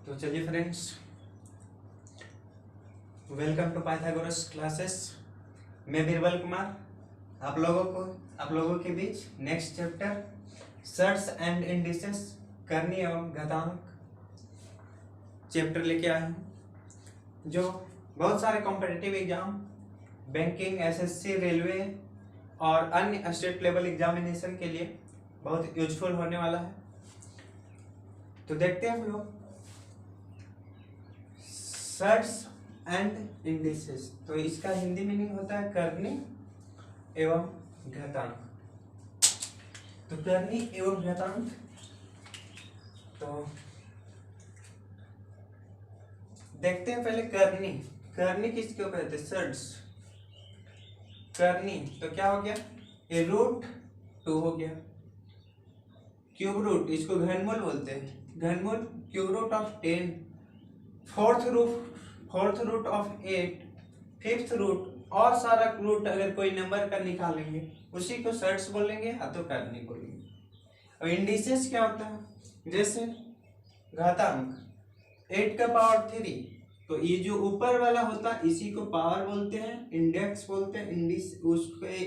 तो चलिए friends, welcome to Pythagoras classes. मैं बीरबल कुमार आप लोगों के बीच next chapter surds and indices करनी एवं घातांक चैप्टर लेके आया हूँ, जो बहुत सारे competitive exam, banking, SSC, railway और अन्य स्टेट लेवल एग्जामिनेशन के लिए बहुत यूजफुल होने वाला है। तो देखते हैं हम लोग सर्ट्स एंड इंडिसेस। तो इसका हिंदी मीनिंग होता है करनी एवं घातांक। तो करनी एवं घातांक, तो देखते हैं पहले करनी। करनी किसको कहते हैं? सर्ट्स। करनी तो क्या हो गया? ये रूट 2 हो गया। क्यूब रूट, इसको घनमूल बोलते हैं। घनमूल cube root of 10, fourth root of 8, fifth root और सारा रूट अगर कोई नंबर का निकालेंगे उसी को सर्ट्स बोलेंगे या तो करनी बोलेंगे। और इंडिसेस क्या होता है? जैसे घातांक 8 का पावर 3, तो ये जो ऊपर वाला होता है इसी को पावर बोलते हैं, इंडेक्स बोलते हैं, इंडिस उसके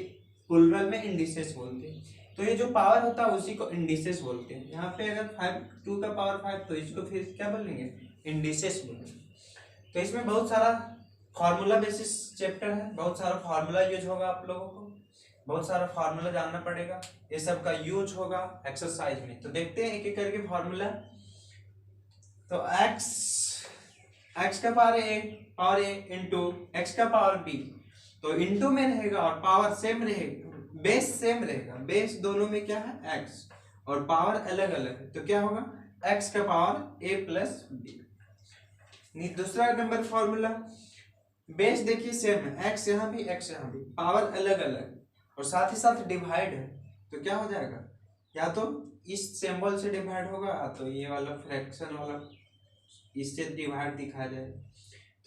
प्लुरल में इंडिसेस बोलते हैं। तो ये जो पावर होता है उसी को इंडिसेस बोलते हैं। यहाँ पे अगर 2 का पावर 5 तो इसको फिर क्या बोलेंगे? इंडिसेस बोलेंगे। तो इसमें बहुत सारा फार्मूला बेसिस चैप्टर है, बहुत सारा फार्मूला यूज होगा, आप लोगों को बहुत सारा फार्मूला जानना पड़ेगा, ये सब का यूज होगा एक्सरसाइज में। तो देखते हैं एक एक करके फार्मूला। तो x का पावर a इंटू x का पावर b, तो इंटू में रहेगा और पावर सेम रहेगा, बेस सेम रहेगा। बेस दोनों में क्या है? x, और पावर अलग अलग है, तो क्या होगा? x का पावर a प्लस b। दूसरा नंबर फॉर्मूला, बेस देखिए सेम है, x यहाँ भी x यहाँ भी, पावर अलग अलग और साथ ही साथ डिवाइड है, तो क्या हो जाएगा? या तो इस सिंबल से डिवाइड होगा या तो ये वाला फ्रैक्शन वाला इससे डिवाइड दिखाया जाए,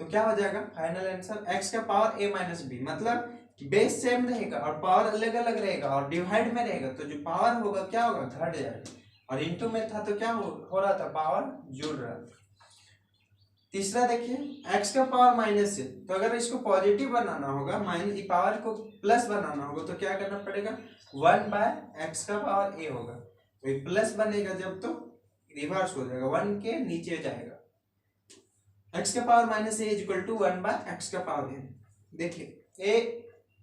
तो क्या हो जाएगा? फाइनल आंसर x का पावर a माइनस बी। मतलब बेस सेम रहेगा और पावर अलग अलग रहेगा और डिवाइड में रहेगा, तो जो पावर होगा क्या होगा? घट जाएगा। और इंटू में था तो क्या हो रहा था? पावर जुड़ रहा था। तीसरा देखिए, x का पावर माइनस है, तो अगर इसको पॉजिटिव बनाना होगा, माइनस पावर को प्लस बनाना होगा, तो क्या करना पड़ेगा? 1/x का पावर a होगा, तो ये प्लस बनेगा जब तो रिवर्स हो जाएगा, 1 के नीचे जाएगा। x का power minus a equal to 1/x का पावर a। देखिए a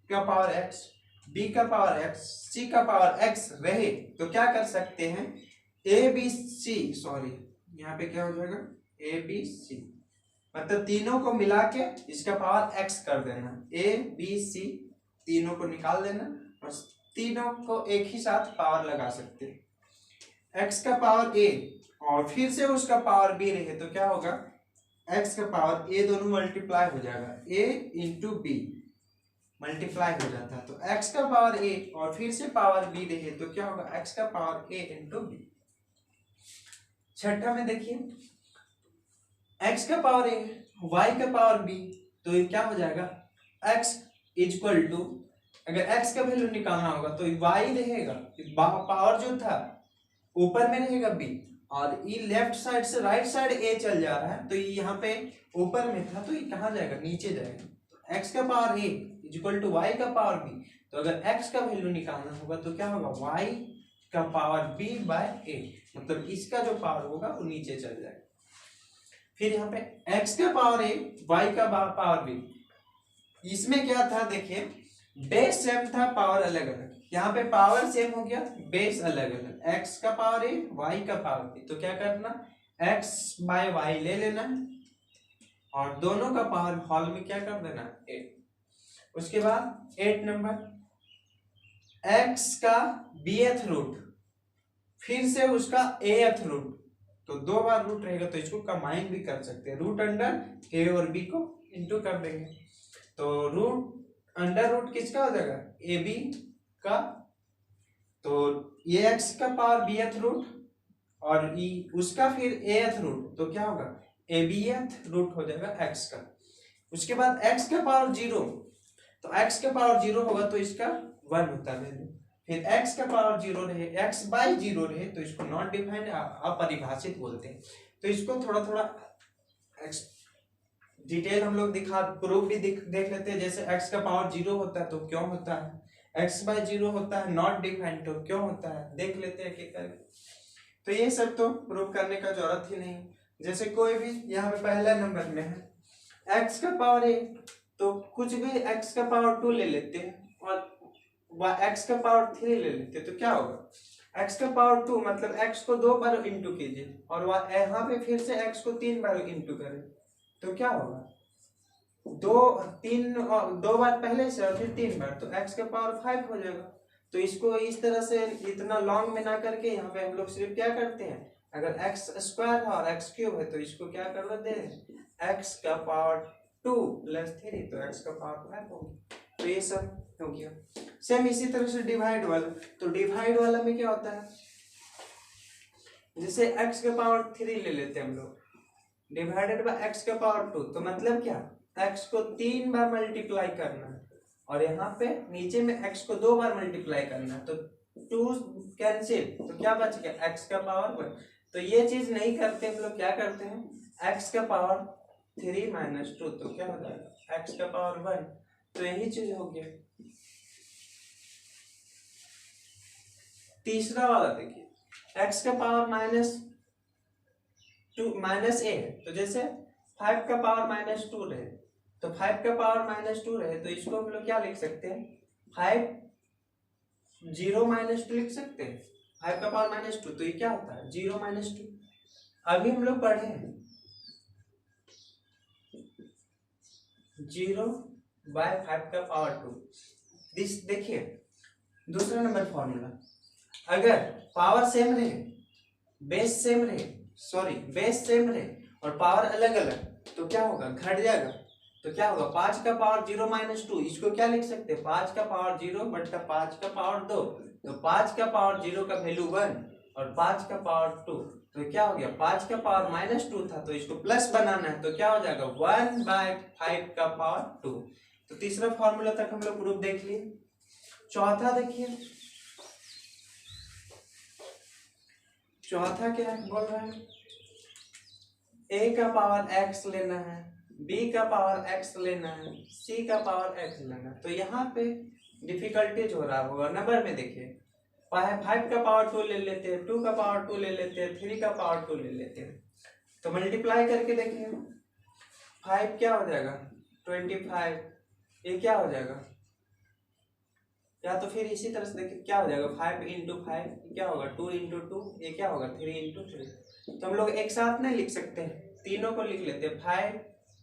का पावर x, b का पावर x, c का पावर x रहे तो क्या कर सकते हैं? यहाँ पे क्या हो जाएगा? ABC, मतलब तीनों को मिला के इसका पावर x कर देना, a b c तीनों को निकाल देना और तीनों को एक ही साथ पावर लगा सकते हैं। x का पावर a और फिर से उसका पावर b रहे तो क्या होगा? x का पावर a दोनों मल्टीप्लाई हो जाएगा, a इंटू b मल्टीप्लाई हो जाता है, तो x का पावर a और फिर से पावर b रहे तो क्या होगा? x का पावर a इंटू b। छठा में देखिए, x का पावर a, y का पावर b, तो ये क्या हो जाएगा? x इक्वल टू, अगर x का वैल्यू निकालना होगा तो y रहेगा, पावर जो था ऊपर में रहेगा b, और ये लेफ्ट साइड से राइट साइड a चल जा रहा है, तो ये यहाँ पे ऊपर में था तो ये कहाँ जाएगा? नीचे जाएगा। तो x का power a equal to y का पावर b, तो अगर x का वैल्यू निकालना होगा तो क्या होगा? y का पावर b बाय a, मतलब इसका जो पावर होगा वो नीचे चल जाएगा। फिर यहाँ पे x का पावर a, y का पावर b, इसमें क्या था? देखिए बेस सेम था, पावर अलग अलग। यहाँ पे पावर सेम हो गया, बेस अलग अलग, x का पावर a, y का पावर b, तो क्या करना? x बाय y ले लेना और दोनों का पावर हॉल में क्या कर देना? 8। उसके बाद 8 नंबर, x का bth रूट फिर से उसका ath रूट, तो 2 बार रूट रहेगा तो इसको कंबाइन भी कर सकते हैं, रूट अंडर a और b को इंटू कर देंगे, तो रूट अंडर रूट किसका हो जाएगा? ab का, तो ये x का पावर bth रूट और उसका फिर ath रूट, तो क्या होगा? abth रूट हो जाएगा x का। उसके बाद x का पावर 0, तो x का पावर 0 होगा तो इसका 1 होता है वैल्यू। फिर x का पावर 0 रहे, x बाय 0 रहे तो इसको नॉट डिफाइंड अपरिभाषित बोलते हैं। तो इसको थोड़ा थोड़ा डिटेल हम लोग प्रूफ भी देख लेते हैं। जैसे x का पावर 0 होता है तो क्यों होता है, x/0 होता है नॉट डिफाइंड तो क्यों होता है, देख लेते हैं कि कर। तो ये सब तो प्रूफ करने का जरूरत ही नहीं। जैसे कोई भी यहाँ पे पहला नंबर में है x का पावर 1, तो कुछ भी x का पावर 2 ले लेते हैं और x का पावर 3 ले लेते हैं, तो क्या होगा, x का पावर 2 मतलब x को 2 बार इंटू कीजिए और यहाँ पे फिर से x को 3 बार इंटू करें, तो क्या होगा, 2 बार पहले से और फिर 3 बार, तो x का पावर 5 हो जाएगा। तो इसको इस तरह से इतना लॉन्ग में ना करके यहाँ पे हम लोग सिर्फ क्या करते हैं, अगर x² है और x³ है तो इसको क्या कर देते हैं, x का पावर 2 + 3, तो x का पावर 5 होगा। तो ये सब हो गया। सेम इसी तरह से डिवाइड वाला, तो डिवाइड वाला में क्या होता है, जैसे x का पावर 3 ले लेते हैं हम लोग डिवाइडेड बाय x का पावर 2, तो मतलब क्या, x को 3 बार मल्टीप्लाई करना है और यहाँ पे नीचे में x को 2 बार मल्टीप्लाई करना है, तो 2 कैंसिल, तो क्या बच गया, x का पावर 1। तो ये चीज नहीं करते हम लोग, क्या करते हैं, x का पावर 3 - 2, तो क्या हो जाएगा, x का पावर 1। तो यही चीज हो गया। तीसरा वाला देखिए, x का पावर -a है, तो जैसे 5 का पावर -2 रहे, तो 5 का पावर -2 रहे, तो इसको हम लोग क्या लिख सकते हैं, 5 0 - 2 लिख सकते हैं, 5 का पावर -2, तो ये क्या होता है 0 - 2। अभी हम लोग पढ़े हैं 0/5 का पावर 2। देखिए दूसरा नंबर फॉर्मूला, अगर पावर सेम रहे, बेस सेम रहे और पावर अलग अलग, तो क्या होगा, घट जाएगा। तो क्या होगा, 5 का पावर 0 - 2, इसको क्या लिख सकते हैं, 5 का पावर 0 बटा 5 का पावर 2, तो 5 का पावर 0 का वैल्यू 1 और 5 का पावर 2, तो क्या हो गया, 5 का पावर -2 था तो इसको प्लस बनाना है, तो क्या हो जाएगा 1/5 का पावर 2। तो तीसरा फॉर्मूला तक हम लोग प्रूफ देख लिए। चौथा देखिए, चौथा क्या है, बोल रहा है a का पावर x लेना है, b का पावर x लेना है, c का पावर x लेना है। तो यहाँ पे डिफिकल्टीज हो रहा होगा नंबर में। देखिए 5 का पावर 2 ले लेते हैं, 2 का पावर 2 ले लेते हैं, 3 का पावर 2 ले लेते हैं, तो मल्टीप्लाई करके देखिए 5 क्या हो जाएगा 25, ये क्या हो जाएगा, या तो फिर इसी तरह से देखिए क्या हो जाएगा 5 × 5 क्या होगा 2 × 2, ये क्या होगा 3 × 3। तो हम लोग एक साथ नहीं लिख सकते हैं, तीनों को लिख लेते हैं, 5,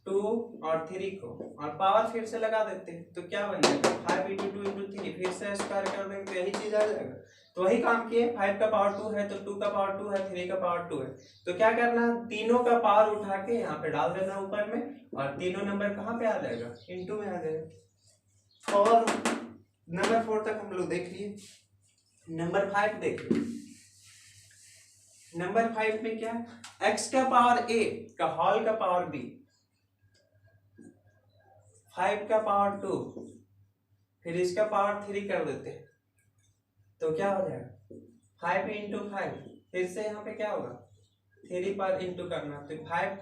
2 और 3 को, और पावर फिर से लगा देते हैं, तो क्या बन जाएगा 5 × 2 × 3, फिर से स्क्वायर कर देंगे तो यही चीज आ जाएगा। तो वही काम किए, 5 का पावर 2 है तो 2 का पावर 2 है, 3 का पावर 2 है, तो क्या करना है, तीनों का पावर उठा के यहाँ पे डाल देना ऊपर में, और तीनों नंबर कहाँ पे आ जाएगा, इंटू में आ जाएगा। और नंबर 4 तक हम लोग देख लिए। नंबर 5 देखिए, नंबर 5 में क्या, x का पावर a का होल का पावर b, 5 का पावर 2, फिर इसका पावर 3 कर देते हैं, तो क्या हो जाएगा 5 × 5, फिर से यहाँ पे क्या होगा 3 पर इंटू करना, तो 5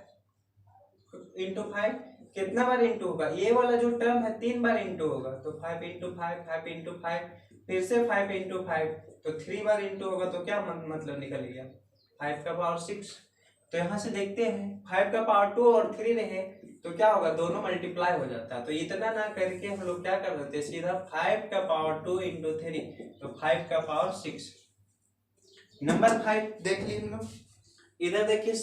× 5 कितना बार इंटू होगा, ये वाला जो टर्म है 3 बार इंटू होगा, तो 5 × 5, 5 × 5, फिर से 5 × 5, तो 3 बार इंटू होगा, तो क्या मतलब निकल गया 5 का पावर 6। तो यहाँ से देखते हैं 5 का पावर 2 और 3 रहे तो क्या होगा, दोनों मल्टीप्लाई हो जाता है, तो इतना ना करके हम लोग क्या कर देते हैं, सीधा 5 का पावर 2 × 3, तो 5 का पावर 6। नंबर 5 देख लिए हम लोग, इधर देखिए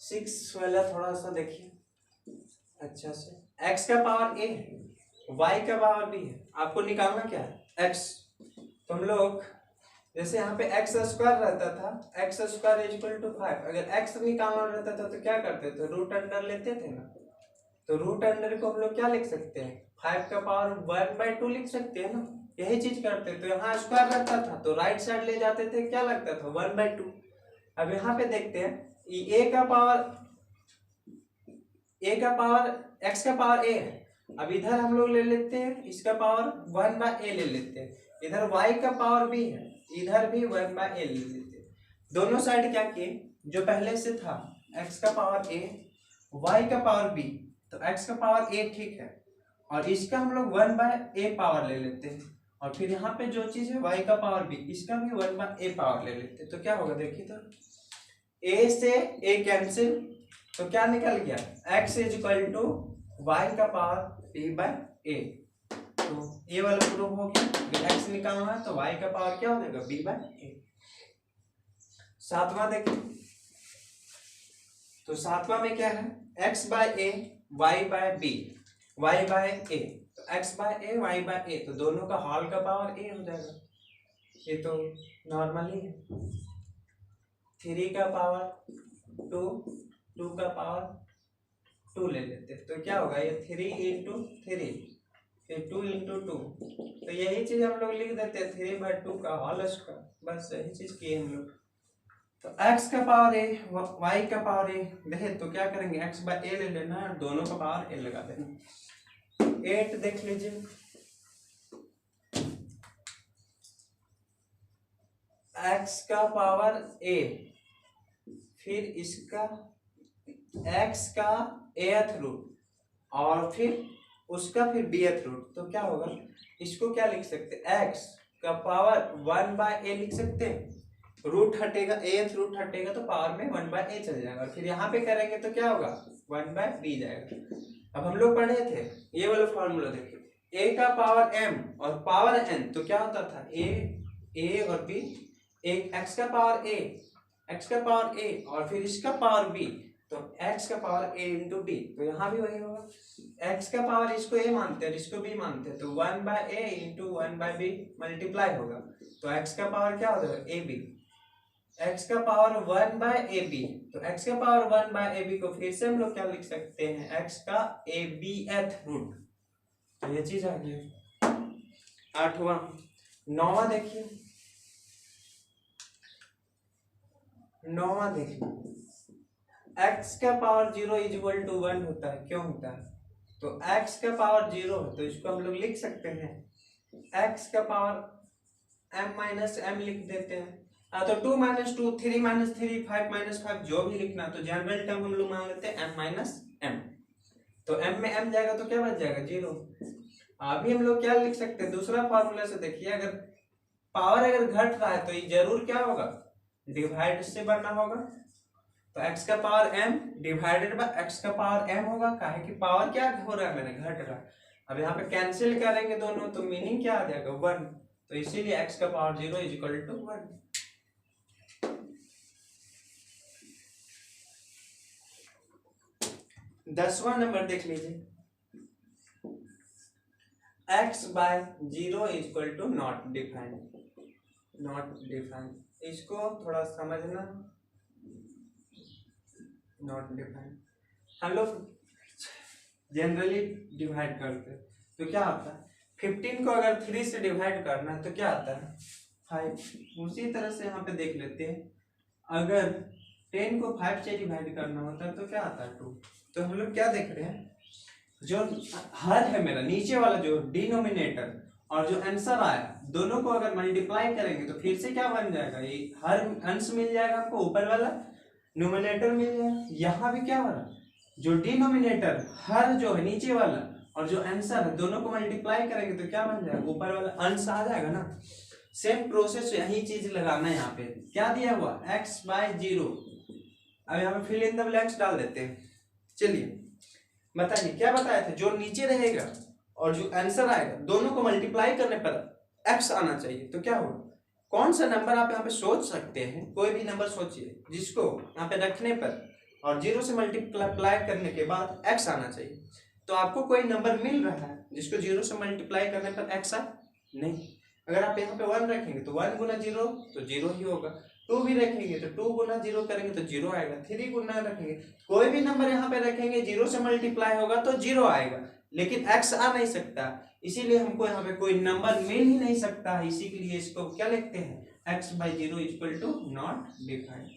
6 वाला थोड़ा सा देखिए अच्छा से, x का पावर a है, y का पावर b है, आपको निकालना क्या है x। तो हम लोग जैसे यहाँ पे x² रहता था, x² = 5, अगर x निकालना रहता था तो क्या करते थे, रूट अंडर लेते थे ना, तो रूट अंडर को हम लोग क्या लिख सकते हैं, 5 का पावर 1/2 लिख सकते हैं ना, यही चीज करते। तो यहाँ स्क्वायर रहता था तो राइट साइड ले जाते थे, क्या लगता था 1/2। अब यहाँ पे देखते हैं a का पावर x का पावर a है, अब इधर हम लोग ले लेते हैं इसका पावर 1/a ले लेते हैं, इधर y का पावर b है, इधर भी 1/a ले लेते। दोनों साइड क्या किए, जो पहले से था x का पावर a y का पावर b, तो x का पावर a ठीक है, और इसका हम लोग 1/a पावर ले लेते हैं, और फिर यहाँ पे जो चीज है y का पावर b, इसका भी 1/a पावर ले लेते हैं। तो क्या होगा देखिए, तो a से a कैंसिल, तो क्या निकल गया, x is equal to y का पावर b/a। तो ये वाला प्रूफ हो गया, x निकालना है तो y का पावर क्या हो जाएगा, b/a। सातवां देखिए, तो सातवां में क्या है, x/a y/b y/a, तो x/a y/a, तो दोनों का हॉल का पावर a हो जाएगा। ये तो नॉर्मली है। 3 का पावर 2, 2 का पावर 2 ले लेते हैं, तो क्या होगा, ये 3 × 3, फिर 2 × 2, तो यही चीज हम लोग लिख देते हैं 3/2 का होल स्क्वायर, बस यही चीज किए हम लोग। तो x का पावर a y का पावर a देखे तो क्या करेंगे, x/a ले लेना है, दोनों का पावर a लगा देना। 8 देख लीजिए, x का पावर a, फिर इसका x का ath रूट, और फिर उसका फिर bth रूट, तो क्या होगा, इसको क्या लिख सकते, x का पावर 1/a लिख सकते हैं, रूट हटेगा, ath रूट हटेगा तो पावर में 1/a चल जाएगा, और फिर यहाँ पे करेंगे तो क्या होगा, 1/b जाएगा। अब हम लोग पढ़े थे ये वाला फॉर्मूला, देखिए a का पावर m और पावर n, तो क्या होता था, a और b, एक x का पावर a और फिर इसका पावर b, तो x का पावर a × b, तो यहाँ भी वही होगा, x का पावर इसको a मानते हैं और इसको b मानते हैं, तो 1/a × 1/b मल्टीप्लाई होगा, तो x का पावर क्या हो जाएगा, ab, x का पावर 1/ab, तो x का पावर 1/ab को फिर से हम लोग क्या लिख सकते हैं, x का abth रूट, तो ये चीज आ गई। 8वां। 9वां देखिए, 9वां देखिए, x का पावर 0 इज इक्वल टू 1 होता है, क्यों होता है, तो x का पावर 0 है तो इसको हम लोग लिख सकते हैं x का पावर m-m लिख देते हैं, तो 2 - 2 3 - 3 5 - 5 जो भी लिखना, तो जनरल टर्म हम लोग मान लेते हैं m-m, तो m में m जाएगा तो क्या बच जाएगा, 0। अभी हम लोग क्या लिख सकते हैं, दूसरा फॉर्मूला से देखिए, अगर पावर अगर घट रहा है तो ये जरूर क्या होगा, डिवाइड से बढ़ना होगा, तो x का power m divided by x का पावर m होगा, काहे कि पावर क्या हो रहा है, मैंने घट रहा है। अब यहाँ पे कैंसिल करेंगे दोनों, तो मीनिंग क्या आ जाएगा, 1, तो इसीलिए x का पावर 0 इज इक्वल टू 1। 10वां नंबर देख लीजिए, x/0 is equal to not defined, not defined, इसको थोड़ा समझना, नॉट डिफाइंड हम लोग जनरली डिवाइड करते हैं, तो क्या आता है, 15 को अगर 3 से डिवाइड करना है तो क्या आता है, 5। उसी तरह से यहाँ पे देख लेते हैं, अगर 10 को 5 से डिवाइड करना होता है तो क्या आता है, 2। तो हम लोग क्या देख रहे हैं, जो हर है मेरा नीचे वाला जो डिनोमिनेटर और जो आंसर आया, दोनों को अगर मल्टीप्लाई करेंगे तो फिर से क्या बन जाएगा, ये हर अंश मिल जाएगा आपको, ऊपर वाला न्यूमरेटर मिल जाएगा। यहाँ भी क्या हो रहा, जो डिनोमिनेटर हर जो है नीचे वाला और जो आंसर है, दोनों को मल्टीप्लाई करेंगे तो क्या बन जाएगा, ऊपर वाला अंश आ जाएगा ना। सेम प्रोसेस यही चीज लगाना है, यहाँ पे क्या दिया हुआ, x/0। अब यहाँ पे फिल इन द ब्लैंक्स डाल देते हैं। चलिए बताइए क्या बताया था, जो नीचे रहेगा और जो आंसर आएगा दोनों को मल्टीप्लाई करने पर x आना चाहिए, तो क्या होगा, कौन सा नंबर आप यहाँ पे सोच सकते हैं, कोई भी नंबर सोचिए जिसको यहाँ पे रखने पर और 0 से मल्टीप्लाई करने के बाद x आना चाहिए। तो आपको कोई नंबर मिल रहा है जिसको 0 से मल्टीप्लाई करने पर x आ नहीं। अगर आप यहाँ पे 1 रखेंगे तो 1 × 0 तो 0 ही होगा, 2 भी रखेंगे तो 2 × 0 करेंगे तो 0 आएगा, 3 गुना रखेंगे, कोई भी नंबर यहाँ पे रखेंगे 0 से मल्टीप्लाई होगा तो 0 आएगा, लेकिन x आ नहीं सकता, इसीलिए हमको यहाँ पे कोई नंबर मिल ही नहीं सकता है। इसी के लिए इसको क्या लिखते हैं, x/0 equal to not defined.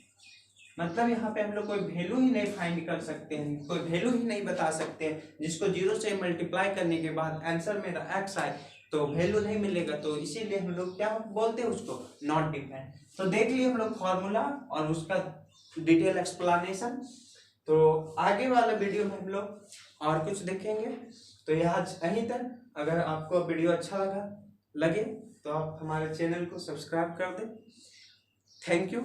मतलब यहाँ पे हम लोग कोई वैल्यू ही नहीं फाइंड कर सकते हैं, कोई वैल्यू ही नहीं बता सकते हैं जिसको 0 से मल्टीप्लाई करने के बाद आंसर मेरा x आए तो वैल्यू नहीं मिलेगा, तो इसीलिए हम लोग क्या बोलते हैं उसको, नॉट डिफाइंड। तो देख लिए हम लोग फॉर्मूला और उसका डिटेल एक्सप्लेनेशन। तो आगे वाला वीडियो में हम लोग और कुछ देखेंगे। तो यह आज यहीं तक। अगर आपको वीडियो अच्छा लगे तो आप हमारे चैनल को सब्सक्राइब कर दें। Thank you.